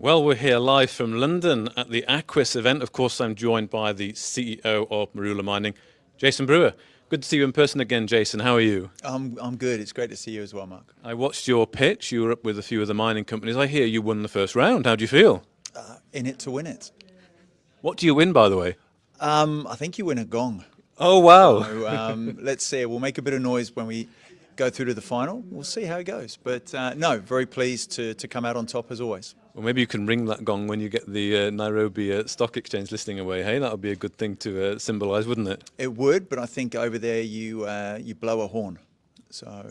Well, we're here live from London at the Aquis event. Of course, I'm joined by the CEO of Marula Mining, Jason Brewer. Good to see you in person again, Jason. How are you? I'm good. It's great to see you as well, Mark. I watched your pitch. You were up with a few of the mining companies. I hear you won the first round. How do you feel? In it to win it. What do you win, by the way? I think you win a gong. Oh, wow. So let's see. We'll make a bit of noise when we go through to the final. We'll see how it goes. But no, very pleased to come out on top as always. Well, maybe you can ring that gong when you get the Nairobi Stock Exchange listing away. Hey, that would be a good thing to symbolise, wouldn't it? It would, but I think over there you blow a horn. So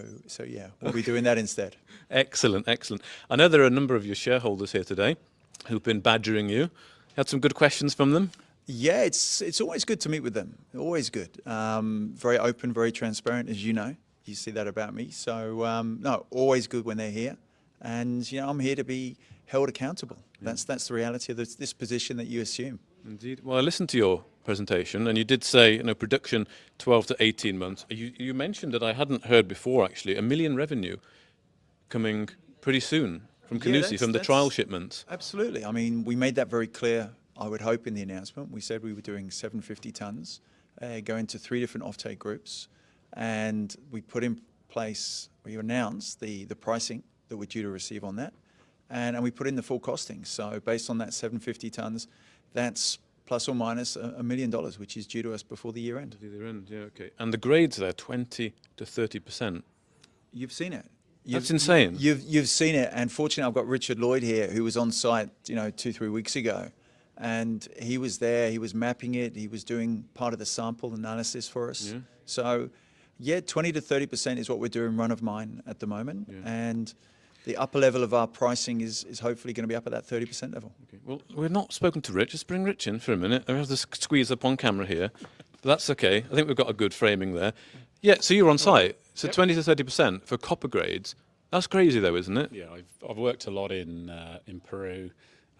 yeah, we'll be doing that instead. Excellent, excellent. I know there are a number of your shareholders here today who've been badgering you. Had some good questions from them? Yeah, it's always good to meet with them. Always good. Very open, very transparent, as you know. You see that about me. So no, always good when they're here. And I'm here to be held accountable. That's the reality of this position that you assume. Indeed. Well, I listened to your presentation, and you did say, production 12 to 18 months. You mentioned that I hadn't heard before, actually, 1 million revenue coming pretty soon from KUSI, from the trial shipments. Absolutely. I mean, we made that very clear, I would hope, in the announcement. We said we were doing 750 tonnes, going to 3 different offtake groups, and we put in place, we announced the pricing that we're due to receive on that. And we put in the full costing. So based on that 750 tonnes, that's plus or minus $1 million, which is due to us before the year end. The year end, yeah, okay. And the grades there, 20 to 30%. You've seen it. That's insane. You've seen it. And fortunately, I've got Richard Lloyd here, who was on site, 2-3 weeks ago. And he was there, he was mapping it, he was doing part of the sample analysis for us. Yeah. So yeah, 20 to 30% is what we're doing run of mine at the moment. Yeah. And the upper level of our pricing is hopefully going to be up at that 30% level. Okay. Well, we've not spoken to Rich. Just bring Rich in for a minute. I have to squeeze up on camera here. But that's okay. I think we've got a good framing there. Yeah, so you're on site. So 20 to 30% for copper grades. That's crazy though, isn't it? Yeah, I've worked a lot in Peru.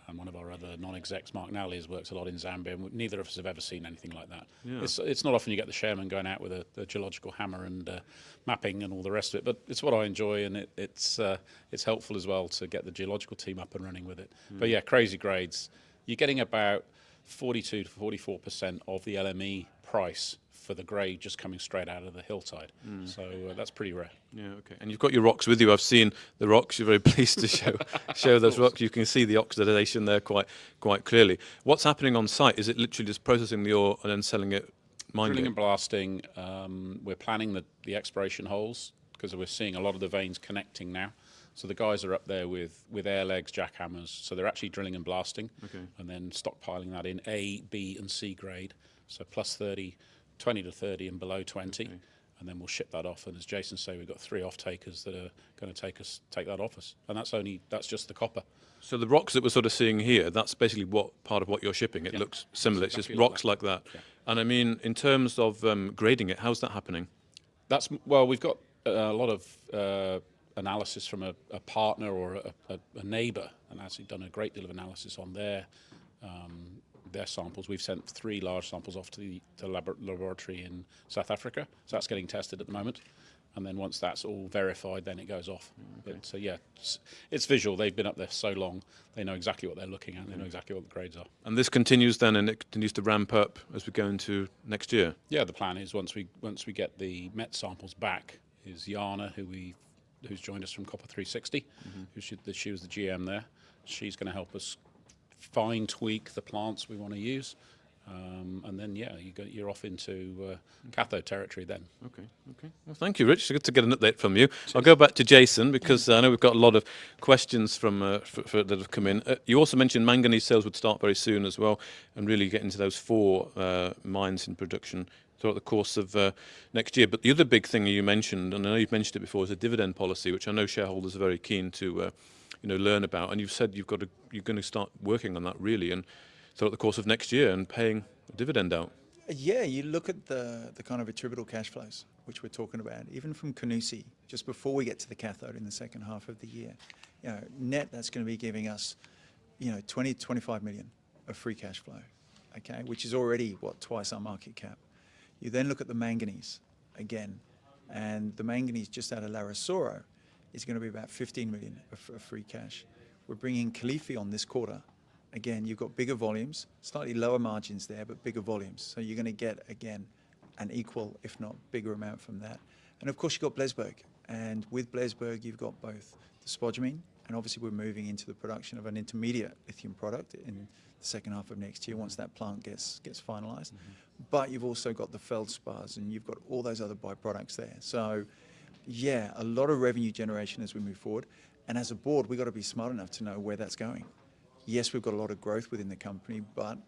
And one of our other non-execs, Mark Nally, has worked a lot in Zambia, and neither of us have ever seen anything like that. Yeah. It's not often you get the chairman going out with a geological hammer and mapping and all the rest of it, but it's what I enjoy, and it's helpful as well to get the geological team up and running with it. But yeah, crazy grades. You're getting about 42 to 44% of the LME price for the grade just coming straight out of the hillside. So that's pretty rare. Yeah, okay. And you've got your rocks with you. I've seen the rocks. You're very pleased to show those rocks. You can see the oxidation there quite clearly. What's happening on site? Is it literally just processing the ore and then selling it, mining Drilling it? and blasting. We're planning the exploration holes because we're seeing a lot of the veins connecting now. So the guys are up there with air legs, jackhammers. So they're actually drilling and blasting, and then stockpiling that in A, B, and C grade. So plus 30, 20 to 30, and below 20. Okay. And then we'll ship that off. And as Jason said, we've got 3 off-takers that are going to take that off us. And that's just the copper. So the rocks that we're sort of seeing here, that's basically part of what you're shipping. It looks similar. It's just rocks like that. Yeah. And I mean, in terms of grading it, how's that happening? We've got a lot of analysis from a partner or a neighbour, and actually done a great deal of analysis on their samples. We've sent 3 large samples off to the laboratory in South Africa, so that's getting tested at the moment. And then once that's all verified, then it goes off. Okay. But so yeah, it's visual. They've been up there so long, they know exactly what they're looking at. They know exactly what the grades are. And this continues then, and it continues to ramp up as we go into next year. Yeah, the plan is once we get the met samples back, is Jana, who's joined us from Copper 360, she was the GM there. She's going to help us fine tweak the plants we want to use, and then you're off into cathode territory then. Okay. Well, thank you, Rich. It's good to get an update from you. Cheers. I'll go back to Jason because I know we've got a lot of questions from that have come in. You also mentioned manganese sales would start very soon as well, and really get into those 4 mines in production throughout the course of next year. But the other big thing you mentioned, and I know you've mentioned it before, is a dividend policy, which I know shareholders are very keen to learn about. And you've said you're going to start working on that really, and throughout the course of next year, and paying a dividend out. Yeah, you look at the kind of attributable cash flows, which we're talking about, even from KUSI, just before we get to the cathode in the second half of the year. Net, that's going to be giving us, 20 to 25 million of free cash flow, okay, which is already, twice our market cap. You then look at the manganese again, and the manganese just out of Larasoro is going to be about 15 million of free cash. We're bringing Khalifi on this quarter. Again, you've got bigger volumes, slightly lower margins there, but bigger volumes. So you're going to get, again, an equal, if not bigger amount from that. And of course, you've got Blesberg. And with Blesberg, you've got both the spodumene, and obviously we're moving into the production of an intermediate lithium product in the second half of next year once that plant gets finalised. But you've also got the feldspars, and you've got all those other byproducts there. So, yeah, a lot of revenue generation as we move forward. And as a board, we've got to be smart enough to know where that's going. Yes, we've got a lot of growth within the company, but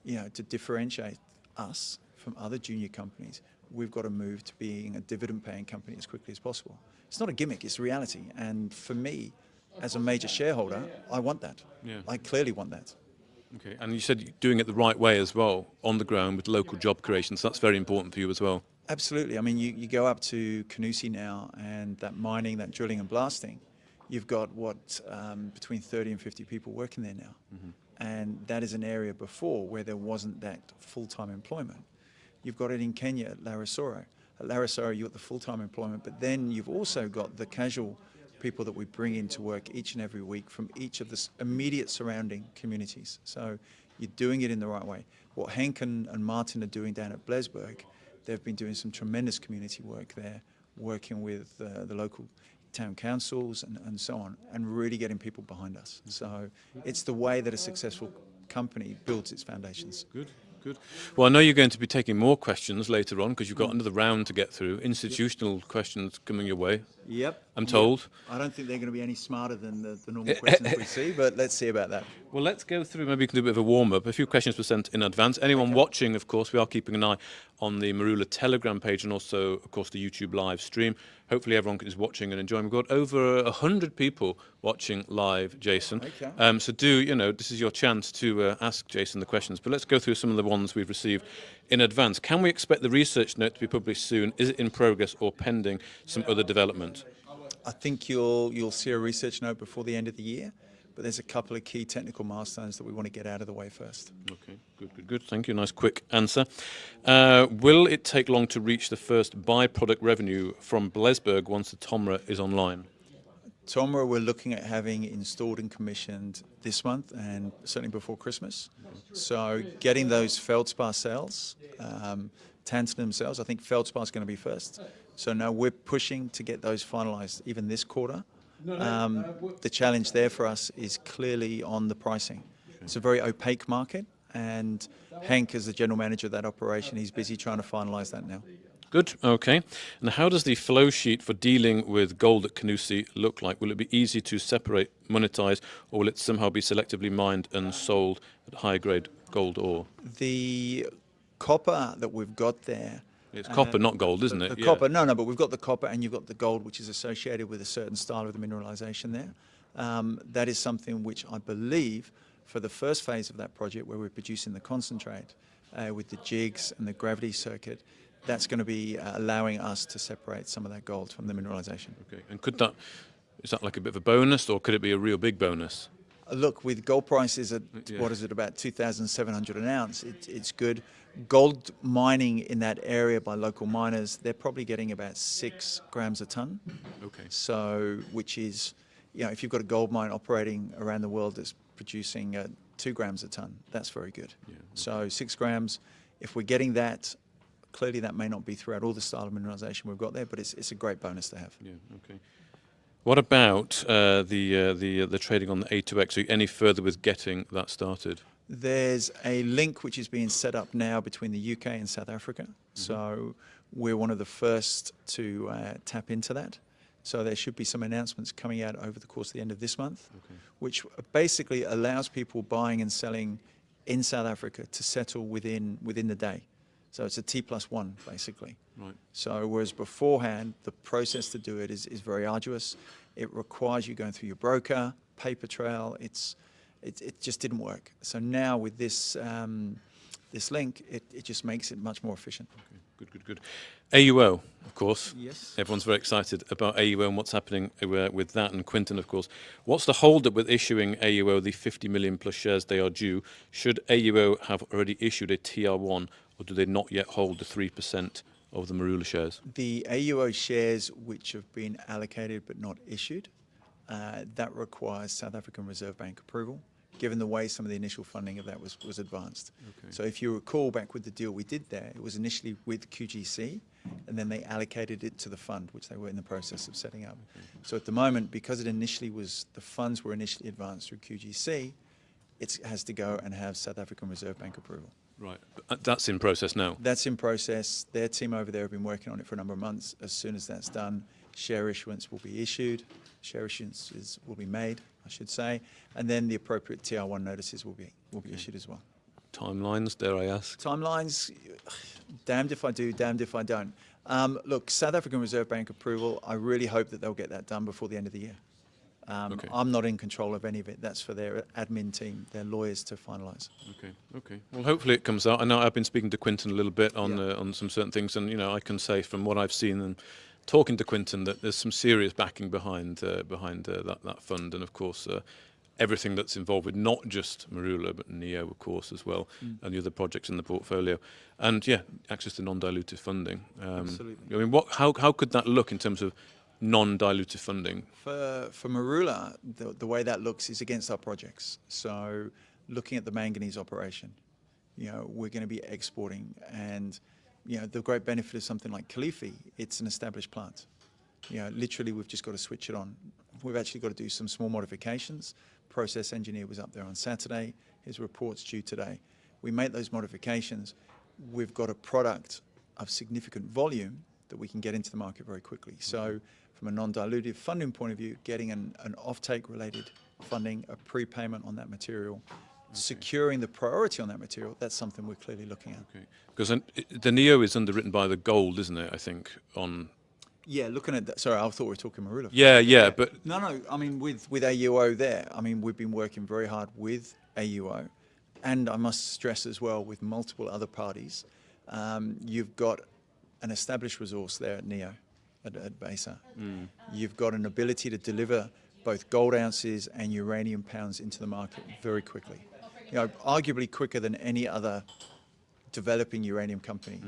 to differentiate us from other junior companies, we've got to move to being a dividend-paying company as quickly as possible. It's not a gimmick; it's reality. And for me, as a major shareholder, I want that. Yeah. I clearly want that. Okay, and you said you're doing it the right way as well, on the ground with local job creation. So that's very important for you as well. Absolutely. I mean, you go up to KUSI now, and that mining, that drilling and blasting. You've got between 30 and 50 people working there now. And that is an area before where there wasn't that full-time employment. You've got it in Kenya at Larasoro. At Larasoro, you've got the full-time employment, but then you've also got the casual people that we bring in to work each and every week from each of the immediate surrounding communities. So you're doing it in the right way. What Henk and Martin are doing down at Blesberg, they've been doing some tremendous community work there, working with the local town councils and so on, and really getting people behind us. So it's the way that a successful company builds its foundations. Good, good. Well, I know you're going to be taking more questions later on because you've got another round to get through. Institutional questions coming your way. Yep. I'm told. I don't think they're going to be any smarter than the normal questions we see, but let's see about that. Well, let's go through, maybe you can do a bit of a warm-up. A few questions were sent in advance. Anyone watching, of course, we are keeping an eye on the Marula Telegram page and also, of course, the YouTube live stream. Hopefully everyone is watching and enjoying. We've got over 100 people watching live, Jason. Okay. So this is your chance to ask Jason the questions. But let's go through some of the ones we've received in advance. Can we expect the research note to be published soon? Is it in progress or pending some other development? I think you'll see a research note before the end of the year, but there's a couple of key technical milestones that we want to get out of the way first. Okay, good. Thank you. Nice quick answer. Will it take long to reach the first byproduct revenue from Blesberg once the TOMRA is online? TOMRA we're looking at having installed and commissioned this month and certainly before Christmas. So getting those feldspar cells, tantalum cells, I think feldspar is going to be first. So now we're pushing to get those finalised even this quarter. The challenge there for us is clearly on the pricing. It's a very opaque market, and Henk, as the general manager of that operation, he's busy trying to finalise that now. Good, okay. And how does the flow sheet for dealing with gold at KUSI look like? Will it be easy to separate, monetize, or will it somehow be selectively mined and sold at high-grade gold ore? The copper that we've got there... It's copper, not gold, isn't it? The copper, no, but we've got the copper and you've got the gold, which is associated with a certain style of the mineralisation there. That is something which I believe for the first phase of that project where we're producing the concentrate with the jigs and the gravity circuit, that's going to be allowing us to separate some of that gold from the mineralisation. Okay, and is that like a bit of a bonus or could it be a real big bonus? Look, with gold prices at, what is it, about 2,700 an ounce, it's good. Gold mining in that area by local miners, they're probably getting about 6 grams a tonne. Okay. So, which is, if you've got a gold mine operating around the world that's producing 2 grams a tonne, that's very good. Yeah, okay. So 6 grams, if we're getting that, clearly that may not be throughout all the style of mineralisation we've got there, but it's a great bonus to have. Yeah, okay. What about the trading on the A2X? Are you any further with getting that started? There's a link which is being set up now between the UK and South Africa. So we're one of the first to tap into that. So there should be some announcements coming out over the course of the end of this month, which basically allows people buying and selling in South Africa to settle within the day. So it's a T+1 basically. Right. So whereas beforehand, the process to do it is very arduous. It requires you going through your broker, paper trail. It just didn't work. So now with this this link, it just makes it much more efficient. Okay. Good. AUO, of course. Yes. Everyone's very excited about AUO and what's happening with that, and Quinton, of course. What's the hold-up with issuing AUO the 50 million plus shares they are due? Should AUO have already issued a TR1, or do they not yet hold the 3% of the Marula shares? The AUO shares which have been allocated but not issued, that requires South African Reserve Bank approval, given the way some of the initial funding of that was advanced. Okay. So if you recall back with the deal we did there, it was initially with QGC, and then they allocated it to the fund, which they were in the process of setting up. Okay. So at the moment, because it initially was, the funds were initially advanced through QGC, it has to go and have South African Reserve Bank approval. Right. But that's in process now. That's in process. Their team over there have been working on it for a number of months. As soon as that's done, share issuance will be issued. Share issuance will be made, I should say, and then the appropriate TR1 notices will be issued as well. Timelines, dare I ask? Timelines, damned if I do, damned if I don't. Look, South African Reserve Bank approval, I really hope that they'll get that done before the end of the year. Okay. I'm not in control of any of it. That's for their admin team, their lawyers to finalise. Okay, okay. Well, hopefully it comes out. I know I've been speaking to Quinton a little bit on some certain things, and I can say from what I've seen and talking to Quinton that there's some serious backing behind that fund, and of course everything that's involved with not just Marula but Neo, of course, as well, and the other projects in the portfolio, and access to non-dilutive funding. Absolutely. I mean, how could that look in terms of non-dilutive funding? For Marula, the way that looks is against our projects. So looking at the manganese operation, we're going to be exporting, and the great benefit of something like KUSI, it's an established plant. Literally we've just got to switch it on. We've actually got to do some small modifications. Process engineer was up there on Saturday. His report's due today. We make those modifications. We've got a product of significant volume that we can get into the market very quickly. So from a non-dilutive funding point of view, getting an off-take related funding, a prepayment on that material, securing the priority on that material, that's something we're clearly looking at. Okay, because the Neo is underwritten by the gold, isn't it? I think on. Yeah, looking at that. Sorry, I thought we were talking Marula. Yeah, but No. I mean, with AUO there, I mean, we've been working very hard with AUO, and I must stress as well with multiple other parties. You've got an established resource there at Neo, at Besa. You've got an ability to deliver both gold ounces and uranium pounds into the market very quickly. Arguably quicker than any other developing uranium company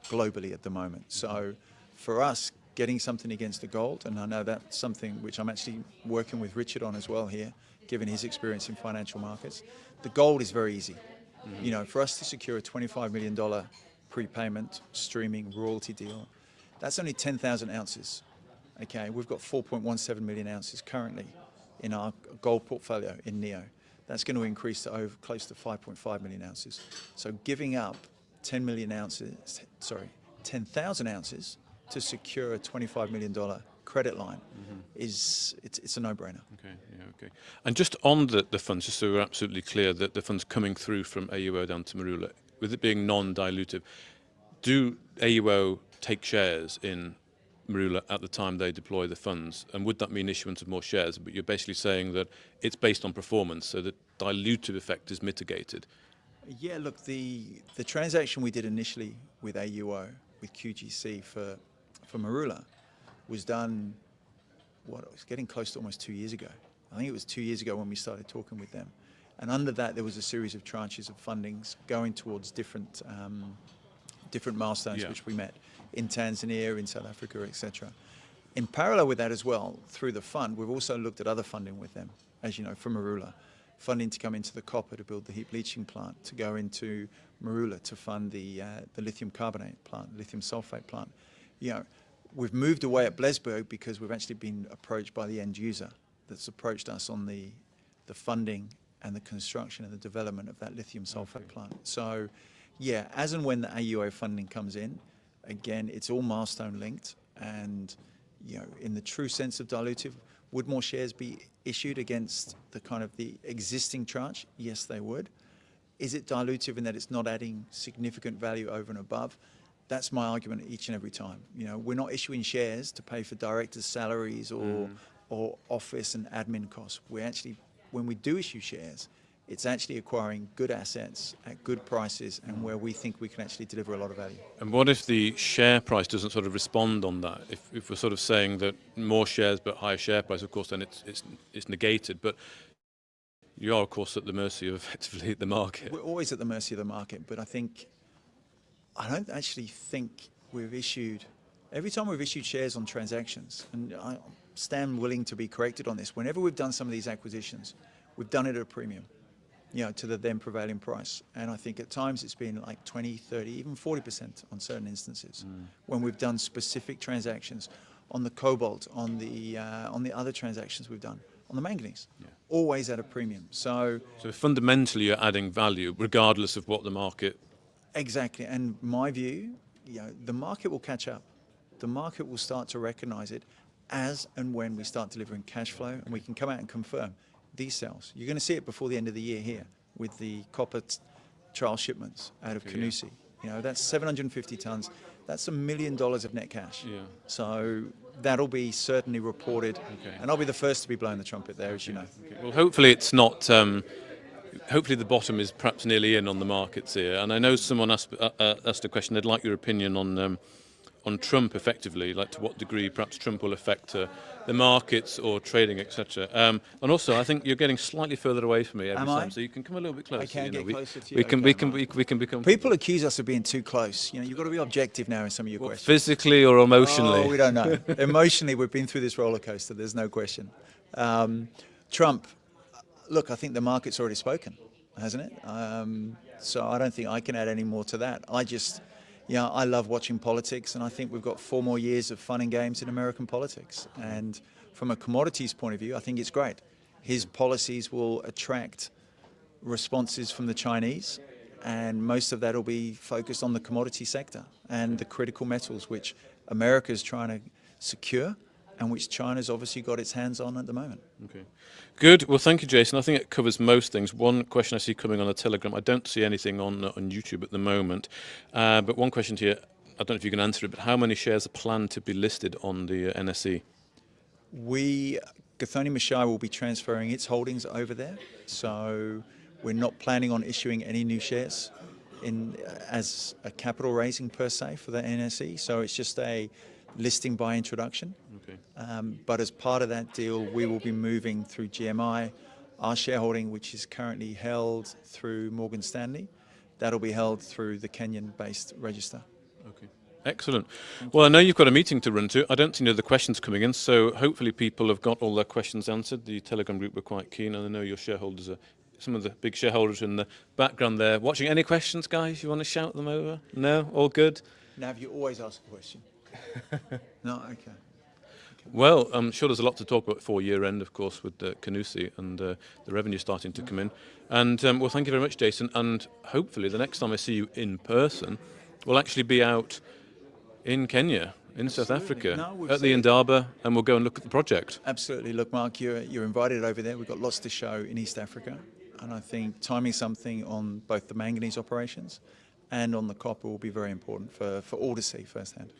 globally at the moment. So for us, getting something against the gold, and I know that's something which I'm actually working with Richard on as well here, given his experience in financial markets. The gold is very easy. For us to secure a $25 million prepayment, streaming, royalty deal, that's only 10,000 ounces. Okay, we've got 4.17 million ounces currently in our gold portfolio in Neo. That's going to increase to close to 5.5 million ounces. So giving up 10,000 ounces to secure a $25 million credit line it's a no-brainer. Okay, okay. And just on the funds, just so we're absolutely clear that the funds coming through from AUO down to Marula, with it being non-dilutive, do AUO take shares in Marula at the time they deploy the funds? And would that mean issuance of more shares? But you're basically saying that it's based on performance, so the dilutive effect is mitigated. Yeah, look, the transaction we did initially with AUO, with QGC for Marula, was done, it was getting close to almost 2 years ago. I think it was 2 years ago when we started talking with them. And under that, there was a series of tranches of fundings going towards different milestones which we met in Tanzania, in South Africa, etc. In parallel with that as well, through the fund, we've also looked at other funding with them, as you know, from Marula. Funding to come into the copper to build the heap leaching plant, to go into Marula to fund the lithium carbonate plant, lithium sulfate plant. We've moved away at Blesberg because we've actually been approached by the end user that's approached us on the funding and the construction and the development of that lithium sulfate plant. So, yeah, as and when the AUO funding comes in, again, it's all milestone linked, and in the true sense of dilutive, would more shares be issued against the existing tranche? Yes, they would. Is it dilutive in that it's not adding significant value over and above? That's my argument each and every time. We're not issuing shares to pay for directors' salaries or office and admin costs. We actually, when we do issue shares, it's actually acquiring good assets at good prices and where we think we can actually deliver a lot of value. And what if the share price doesn't sort of respond on that? If we're sort of saying that more shares but higher share price, of course, then it's negated. But you are, of course, at the mercy of effectively the market. We're always at the mercy of the market, but I don't actually think we've issued, every time we've issued shares on transactions, and stand willing to be corrected on this. Whenever we've done some of these acquisitions, we've done it at a premium, to the then prevailing price. And I think at times it's been like 20, 30, even 40% on certain instances when we've done specific transactions on the cobalt, on the other transactions we've done, on the manganese, always at a premium. So fundamentally, you're adding value regardless of what the market. Exactly. And my view, the market will catch up. The market will start to recognize it as and when we start delivering cash flow, and we can come out and confirm these sales. You're going to see it before the end of the year here with the copper trial shipments out of KUSI. That's 750 tons. That's $1 million of net cash. So that'll be certainly reported, and I'll be the first to be blowing the trumpet there, as you know. Well, hopefully it's not. Hopefully the bottom is perhaps nearly in on the markets here. And I know someone asked a question. They'd like your opinion on Trump, effectively, like to what degree perhaps Trump will affect the markets or trading, etc. And also, I think you're getting slightly further away from me every time, so you can come a little bit closer. I can get closer to you. We can become. People accuse us of being too close. You've got to be objective now in some of your questions. Physically or emotionally? Oh, we don't know. Emotionally, we've been through this roller coaster. There's no question. Trump. Look, I think the market's already spoken, hasn't it? So I don't think I can add any more to that. I love watching politics, and I think we've got 4 more years of fun and games in American politics. And from a commodities point of view, I think it's great. His policies will attract responses from the Chinese, and most of that will be focused on the commodity sector and the critical metals, which America's trying to secure and which China's obviously got its hands on at the moment. Okay. Good. Well, thank you, Jason. I think it covers most things. One question I see coming on the Telegram. I don't see anything on YouTube at the moment. But one question to you, I don't know if you can answer it, but how many shares are planned to be listed on the NSE? Gathoni Mashai will be transferring its holdings over there. So we're not planning on issuing any new shares as a capital raising per se for the NSE. So it's just a listing by introduction. But as part of that deal, we will be moving through GMI, our shareholding, which is currently held through Morgan Stanley. That'll be held through the Kenyan-based register. Okay. Excellent. Well, I know you've got a meeting to run to. I don't see any other questions coming in, so hopefully people have got all their questions answered. The Telegram group were quite keen, and I know your shareholders are some of the big shareholders in the background there watching. Any questions, guys? You want to shout them over? No? All good? Nav, you always ask a question. No? Okay. Well, I'm sure there's a lot to talk about for year end, of course, with KUSI and the revenue starting to come in. And well, thank you very much, Jason. And hopefully the next time I see you in person, we'll actually be out in Kenya, in South Africa, at the Indaba, and we'll go and look at the project. Absolutely. Look, Mark, you're invited over there. We've got lots to show in East Africa. And I think timing something on both the manganese operations and on the copper will be very important for all to see firsthand.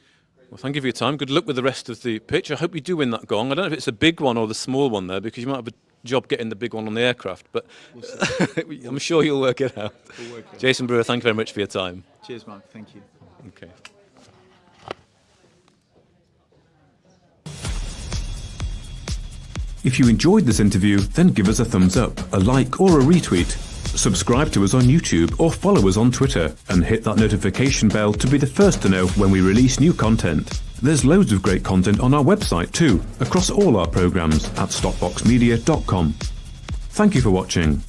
Well, thank you for your time. Good luck with the rest of the pitch. I hope you do win that gong. I don't know if it's a big one or the small one there, because you might have a job getting the big one on the aircraft, but I'm sure you'll work it out. We'll work it out. Jason Brewer, thank you very much for your time. Cheers, Mark. Thank you. Okay. If you enjoyed this interview, then give us a thumbs up, a like or a retweet. Subscribe to us on YouTube or follow us on Twitter and hit that notification bell to be the first to know when we release new content. There's loads of great content on our website too, across all our programs at stopboxmedia.com. Thank you for watching.